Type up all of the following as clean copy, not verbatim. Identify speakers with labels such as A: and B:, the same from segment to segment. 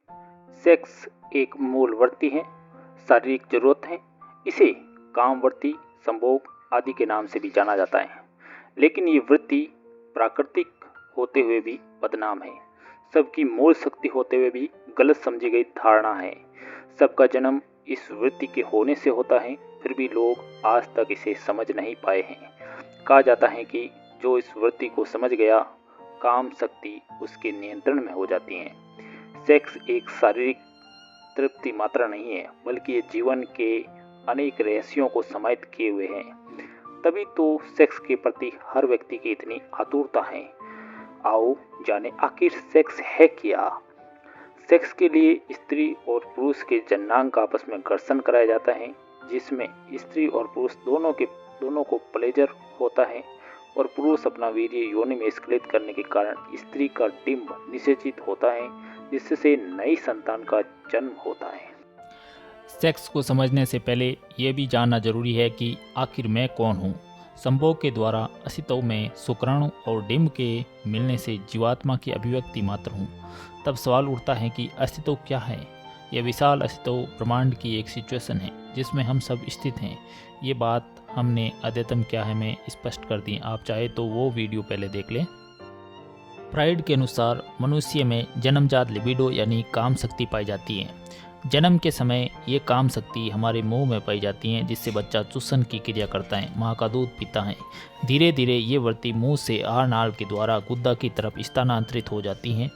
A: Sex एक मूल वृत्ति है, शारीरिक जरूरत है। इसे कामवृत्ति, संभोग आदि के नाम से भी जाना जाता है। लेकिन ये वृत्ति प्राकृतिक होते हुए भी बदनाम है, सबकी मूल शक्ति होते हुए भी गलत समझी गई धारणा है। सबका जन्म इस वृत्ति के होने से होता है, फिर भी लोग आज तक इसे समझ नहीं पाए हैं। कहा जाता है कि जो इस वृत्ति को समझ गया, काम शक्ति उसके नियंत्रण में हो जाती है। सेक्स एक शारीरिक तृप्ति मात्रा नहीं है, बल्कि ये जीवन के अनेक रहस्यों को समाहित किए हुए हैं। तभी तो सेक्स के प्रति हर व्यक्ति की इतनी आतुरता है। आओ जाने आखिर सेक्स है क्या। सेक्स के लिए स्त्री और पुरुष के जननांग आपस में घर्षण कराया जाता है, जिसमें स्त्री और पुरुष दोनों को प्लेजर होता है और पुरुष अपना वीर्य योनि में स्खलित करने के कारण स्त्री का डिंब निषेचित होता है, जिससे नई संतान का जन्म होता है।
B: सेक्स को समझने से पहले यह भी जानना जरूरी है कि आखिर मैं कौन हूँ। संभोग के द्वारा अस्तित्व में शुक्राणु और डिंब के मिलने से जीवात्मा की अभिव्यक्ति मात्र हूँ। तब सवाल उठता है कि अस्तित्व क्या है। यह विशाल अस्तित्व ब्रह्मांड की एक सिचुएशन है जिसमें हम सब स्थित हैं। ये बात हमने अद्वैतम क्या है में स्पष्ट कर दी, आप चाहे तो वो वीडियो पहले देख लें। फ्राइड के अनुसार मनुष्य में जन्मजात लिबिडो यानी काम शक्ति पाई जाती है। जन्म के समय ये काम शक्ति हमारे मुंह में पाई जाती है, जिससे बच्चा चूसन की क्रिया करता है, माँ का दूध पीता है। धीरे धीरे ये वृत्ति मुंह से आहार नाल के द्वारा गुद्दा की तरफ स्थानांतरित हो जाती है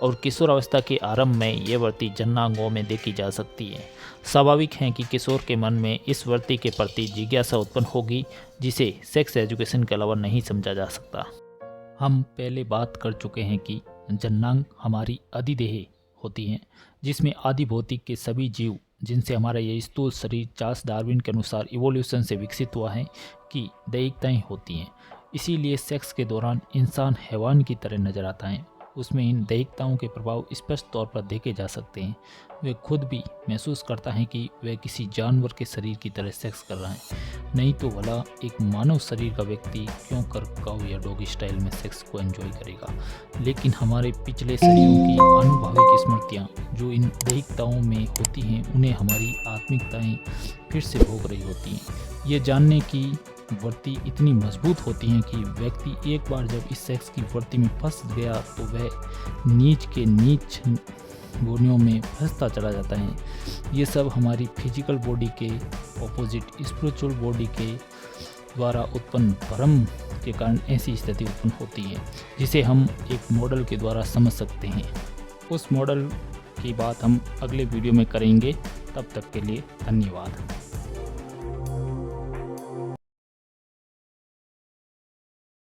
B: और किशोर अवस्था के आरंभ में ये वृत्ति जननांगों में देखी जा सकती है। स्वाभाविक है कि किशोर के मन में इस वृत्ति के प्रति जिज्ञासा उत्पन्न होगी, जिसे सेक्स एजुकेशन के अलावा नहीं समझा जा सकता। हम पहले बात कर चुके हैं कि जननांग हमारी अधिदेह होती हैं, जिसमें आदि भौतिक के सभी जीव जिनसे हमारा ये स्थूल शरीर चार्ल्स डार्विन के अनुसार इवोल्यूशन से विकसित हुआ है कि दैहिकताएँ होती हैं। इसीलिए सेक्स के दौरान इंसान हैवान की तरह नजर आता है। उसमें इन दैहिकताओं के प्रभाव स्पष्ट तौर पर देखे जा सकते हैं। वह खुद भी महसूस करता है कि वह किसी जानवर के शरीर की तरह सेक्स कर रहा है, नहीं तो भला एक मानव शरीर का व्यक्ति क्यों कर काऊ या डॉगी स्टाइल में सेक्स को एंजॉय करेगा। लेकिन हमारे पिछले शरीरों की अनुभविक स्मृतियाँ जो इन दैहिकताओं में होती हैं, उन्हें हमारी आत्मिकताएँ फिर से भोग रही होती हैं। ये जानने की वृत्ति इतनी मजबूत होती है कि व्यक्ति एक बार जब इस सेक्स की वृत्ति में फंस गया तो वह नीच के नीच गुणों में फंसता चला जाता है। ये सब हमारी फिजिकल बॉडी के ऑपोजिट स्पिरिचुअल बॉडी के द्वारा उत्पन्न भ्रम के कारण ऐसी स्थिति उत्पन्न होती है, जिसे हम एक मॉडल के द्वारा समझ सकते हैं। उस मॉडल की बात हम अगले वीडियो में करेंगे। तब तक के लिए धन्यवाद।